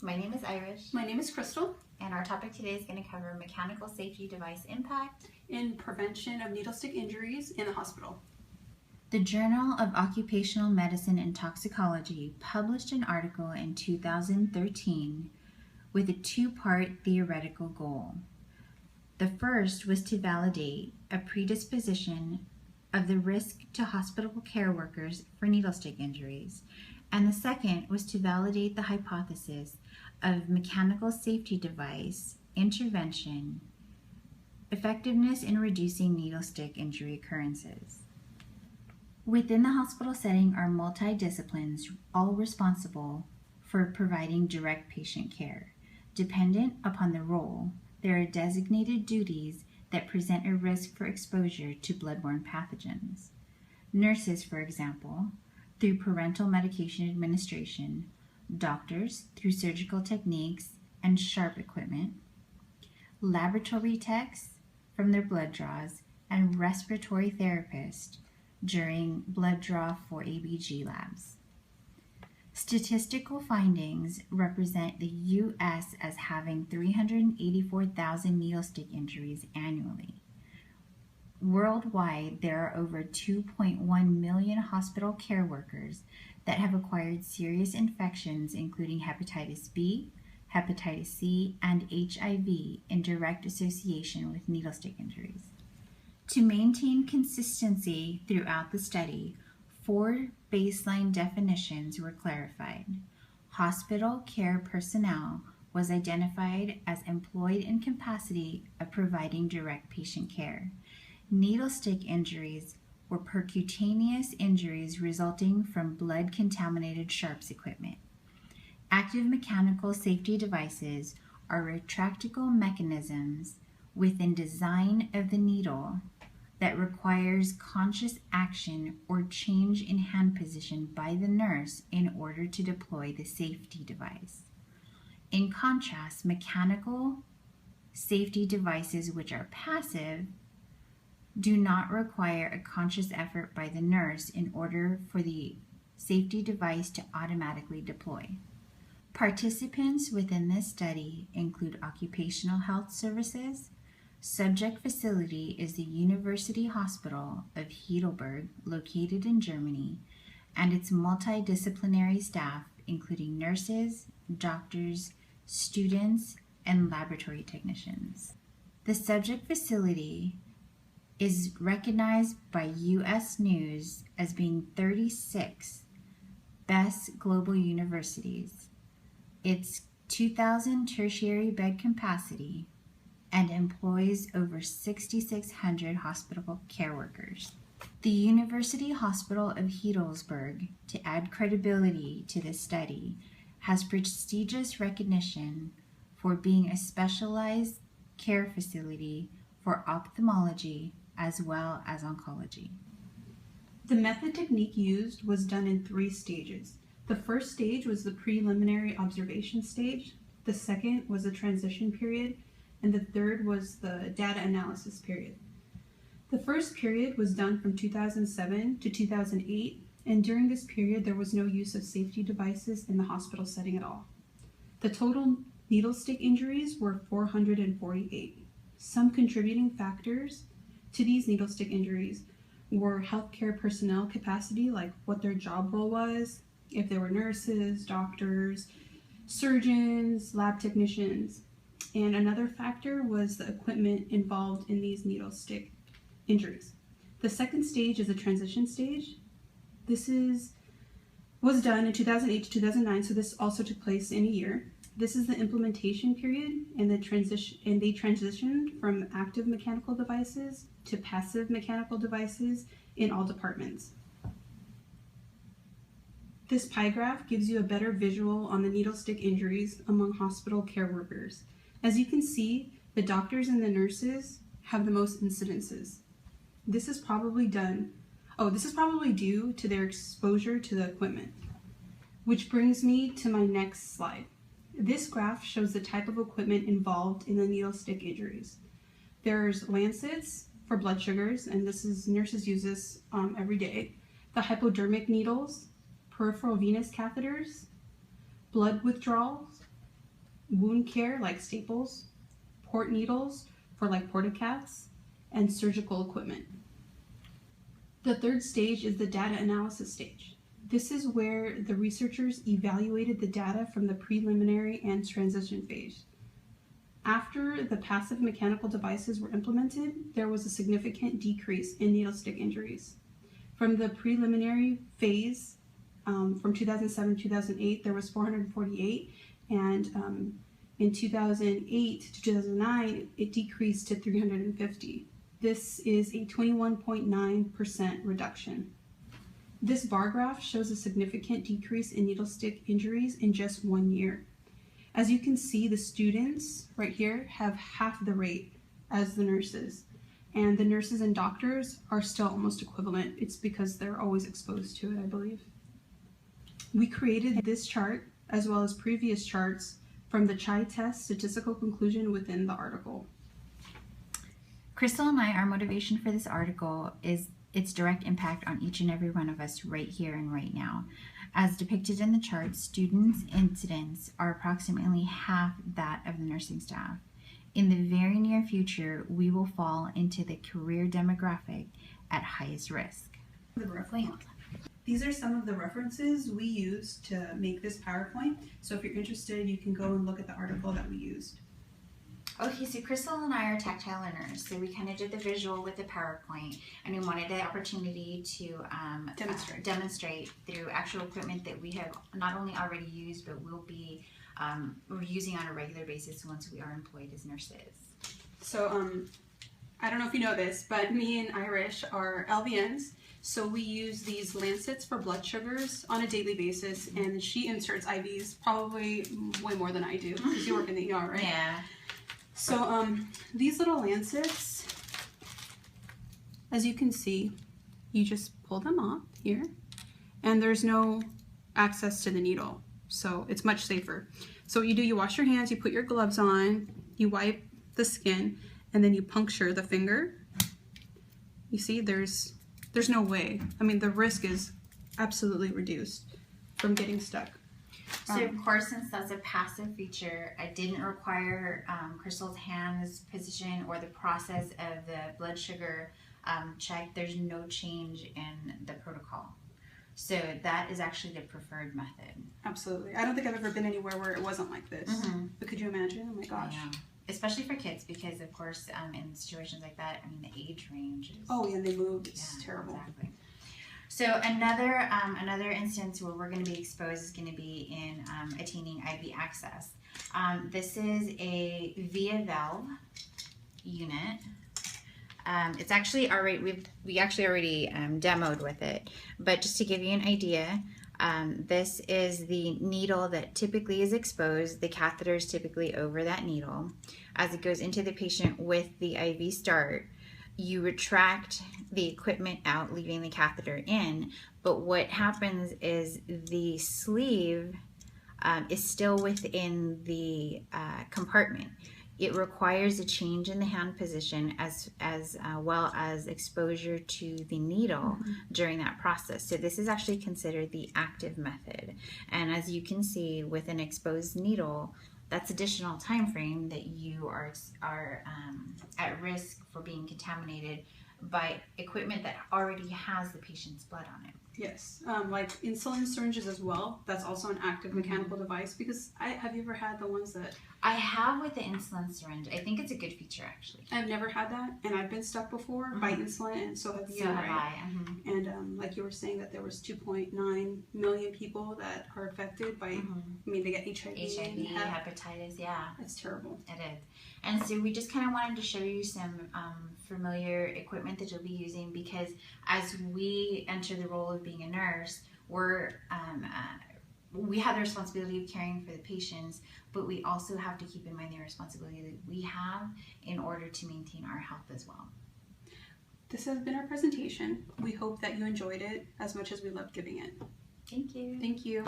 My name is Irish. My name is Crystal. And our topic today is going to cover mechanical safety device impact in prevention of needle stick injuries in the hospital. The Journal of Occupational Medicine and Toxicology published an article in 2013 with a two-part theoretical goal. The first was to validate a predisposition of the risk to hospital care workers for needle stick injuries, and the second was to validate the hypothesis of mechanical safety device intervention effectiveness in reducing needle stick injury occurrences. Within the hospital setting are multidisciplines, all responsible for providing direct patient care. Dependent upon the role, there are designated duties that present a risk for exposure to bloodborne pathogens. Nurses, for example, through parenteral medication administration, doctors through surgical techniques and sharp equipment, laboratory techs from their blood draws, and respiratory therapists during blood draw for ABG labs. Statistical findings represent the U.S. as having 384,000 needle stick injuries annually. Worldwide, there are over 2.1 million hospital care workers that have acquired serious infections including hepatitis B, hepatitis C, and HIV in direct association with needle stick injuries. To maintain consistency throughout the study, 4 baseline definitions were clarified. Hospital care personnel was identified as employed in capacity of providing direct patient care. Needle stick injuries were percutaneous injuries resulting from blood-contaminated sharps equipment. Active mechanical safety devices are retractable mechanisms within design of the needle that requires conscious action or change in hand position by the nurse in order to deploy the safety device. In contrast, mechanical safety devices which are passive do not require a conscious effort by the nurse in order for the safety device to automatically deploy. Participants within this study include occupational health services. Subject facility is the University Hospital of Heidelberg, located in Germany, and its multidisciplinary staff, including nurses, doctors, students, and laboratory technicians. The subject facility is recognized by U.S. News as being 36th best global universities. Its 2,000 tertiary bed capacity and employs over 6,600 hospital care workers. The University Hospital of Heidelberg, to add credibility to this study, has prestigious recognition for being a specialized care facility for ophthalmology as well as oncology. The method technique used was done in 3 stages. The first stage was the preliminary observation stage, the second was the transition period, and the third was the data analysis period. The first period was done from 2007 to 2008, and during this period there was no use of safety devices in the hospital setting at all. The total needle stick injuries were 448. Some contributing factors to these needle stick injuries were healthcare personnel capacity, like what their job role was, if they were nurses, doctors, surgeons, lab technicians. And another factor was the equipment involved in these needle stick injuries. The second stage is a transition stage. This was done in 2008 to 2009, so this also took place in a year. This is the implementation period, and they transitioned from active mechanical devices to passive mechanical devices in all departments. This pie graph gives you a better visual on the needle stick injuries among hospital care workers. As you can see, the doctors and the nurses have the most incidences. This is probably due to their exposure to the equipment. Which brings me to my next slide. This graph shows the type of equipment involved in the needle stick injuries. There's lancets for blood sugars, and nurses use this every day. The hypodermic needles, peripheral venous catheters, blood withdrawals, wound care like staples, port needles for like portacaths, and surgical equipment. The third stage is the data analysis stage. This is where the researchers evaluated the data from the preliminary and transition phase. After the passive mechanical devices were implemented, there was a significant decrease in needle stick injuries. From the preliminary phase, from 2007-2008, there was 448, and in 2008 to 2009, it decreased to 350. This is a 21.9% reduction. This bar graph shows a significant decrease in needle stick injuries in just 1 year. As you can see, the students right here have half the rate as the nurses, and the nurses and doctors are still almost equivalent. It's because they're always exposed to it, I believe. We created this chart as well as previous charts from the CHI test statistical conclusion within the article. Crystal and our motivation for this article is its direct impact on each and every one of us right here and right now. As depicted in the chart, students' incidents are approximately half that of the nursing staff. In the very near future, we will fall into the career demographic at highest risk. These are some of the references we used to make this PowerPoint. So if you're interested, you can go and look at the article that we used. Okay, so Crystal and I are tactile learners, so we kind of did the visual with the PowerPoint, and we wanted the opportunity to demonstrate through actual equipment that we have not only already used, but will be using on a regular basis once we are employed as nurses. So I don't know if you know this, but me and Irish are LVNs, so we use these lancets for blood sugars on a daily basis, and she inserts IVs probably way more than I do, because you work in the ER, right? Yeah. So these little lancets, as you can see, you just pull them off here, and there's no access to the needle, so it's much safer. So what you do, you wash your hands, you put your gloves on, you wipe the skin, and then you puncture the finger. You see, there's no way. I mean, the risk is absolutely reduced from getting stuck. So of course, since that's a passive feature, I didn't require Crystal's hands position or the process of the blood sugar check. There's no change in the protocol. So that is actually the preferred method. Absolutely. I don't think I've ever been anywhere where it wasn't like this. But could you imagine? Oh my gosh. Yeah. Especially for kids, because of course, in situations like that, I mean, the age range is... Oh, yeah, and they move. It's terrible. Exactly. So another instance where we're going to be exposed is going to be in attaining IV access. This is a via valve unit. It's actually already we actually already demoed with it, but just to give you an idea, this is the needle that typically is exposed. The catheter is typically over that needle. As it goes into the patient with the IV start, you retract the equipment out, leaving the catheter in, but what happens is the sleeve is still within the compartment. It requires a change in the hand position as well as exposure to the needle during that process. So this is actually considered the active method. And as you can see, with an exposed needle, that's additional time frame that you are at risk for being contaminated by equipment that already has the patient's blood on it. Yes, like insulin syringes as well. That's also an active mechanical device. Because have you ever had the ones that... I have with the insulin syringe. I think it's a good feature, actually. I've never had that, and I've been stuck before by insulin, and so have you, so right? have I. And like you were saying, that there was 2.9 million people that are affected by. I mean, they get HIV, hepatitis. Yeah, it's terrible. It is. And so we just kind of wanted to show you some familiar equipment that you'll be using, because as we enter the role of being a nurse, we have the responsibility of caring for the patients, but we also have to keep in mind the responsibility that we have in order to maintain our health as well. This has been our presentation. We hope that you enjoyed it as much as we loved giving it. Thank you. Thank you.